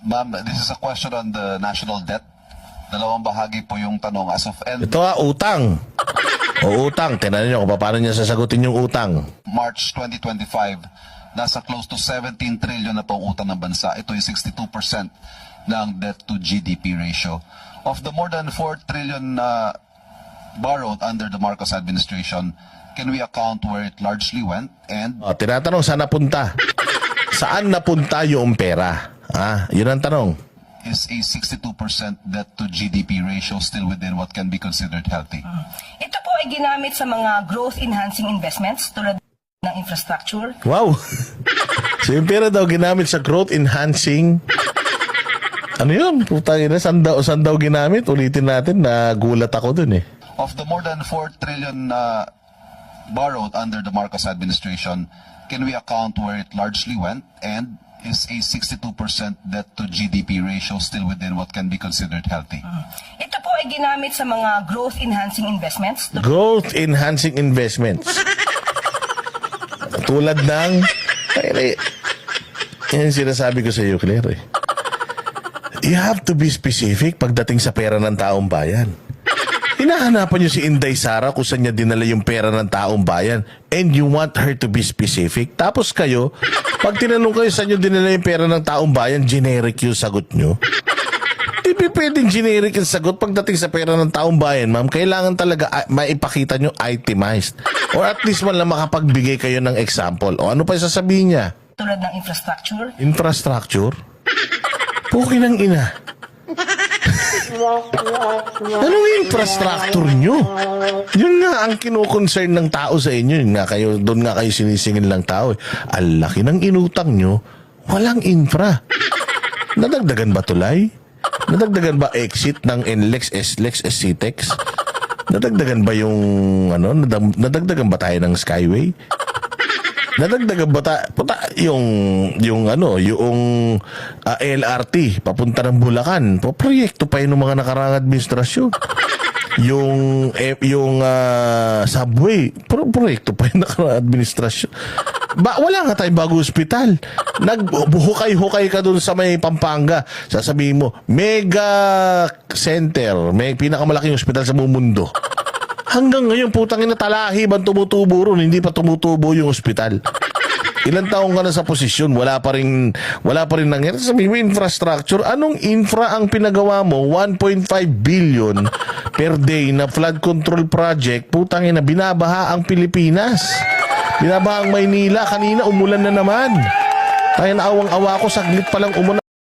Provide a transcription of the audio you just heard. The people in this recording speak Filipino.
Ma'am, this is a question on the national debt. Dalawang bahagi po yung tanong. As of end Ito utang. O utang. Tinanong nyo kung paano niya sasagutin yung utang. March 2025, nasa close to 17 trillion na po ang utang ng bansa. Ito yung 62% ng debt to GDP ratio. Of the more than 4 trillion borrowed under the Marcos administration, can we account where it largely went? And O, tinatanong saan napunta? Saan napunta yung pera? Yun ang tanong. is a 62% debt to GDP ratio still within what can be considered healthy? Ito po ay ginamit sa mga growth-enhancing investments tulad ng infrastructure. Wow! So yung pera daw ginamit sa growth enhancing. Ano yun? Putang ina, saan daw ginamit? Ulitin natin, nagulat ako dun eh. Of the more than 4 trillion borrowed under the Marcos administration, can we account where it largely went? And is a 62% debt to GDP ratio still within what can be considered healthy? Ito po ay ginamit sa mga growth-enhancing investments. Growth enhancing investments. Tulad ng... Yan sinasabi ko sa iyo, Claire eh. You have to be specific pagdating sa pera ng taong bayan. Hinahanapan niyo si Inday Sara kung saan niya dinala yung pera ng taong bayan and you want her to be specific. Tapos kayo, pag tinanong kayo saan niyo dinala yung pera ng taong bayan, generic yung sagot niyo. Di ba pwedeng generic yung sagot pagdating sa pera ng taong bayan, ma'am? Kailangan talaga maipakita niyo itemized. Or at least man lang makapagbigay kayo ng example. O ano pa yung sasabihin niya? Tulad ng infrastructure. Infrastructure? Pukin ng ina. Anong infrastructure nyo? Yun nga ang kinukoncern ng tao sa inyo. Yun nga kayo, doon nga kayo sinisingin lang tao. Ang laki ng inutang nyo, walang infra. Nadagdagan ba tulay? Nadagdagan ba exit ng NLEX, SLEX, SCTEX? Nadagdagan ba yung nadagdagan ba tayo ng Skyway? Nadagdagan ba yung LRT papunta ng Bulacan? Proyekto pa yun ng mga nakarang administrasyon. Yung subway, proyekto pa yun ng nakarang administrasyon. Wala nga tayong bago ospital. Nagbuhukay-hukay ka dun sa may Pampanga. Sasabihin mo, mega center, may pinakamalaking ospital sa buong mundo. Hanggang ngayon, putang ina, talahi bang tumutubo ron? Hindi pa tumutubo yung ospital. Ilang taong ka na sa posisyon, wala pa rin nangyari. Sabi mo, infrastructure. Anong infra ang pinagawa mo? 1.5 billion per day na flood control project. Putang ina, binabaha ang Pilipinas. Binabaha ang Maynila. Kanina, umulan na naman. Kaya naawang-awa ko, saglit palang umulan.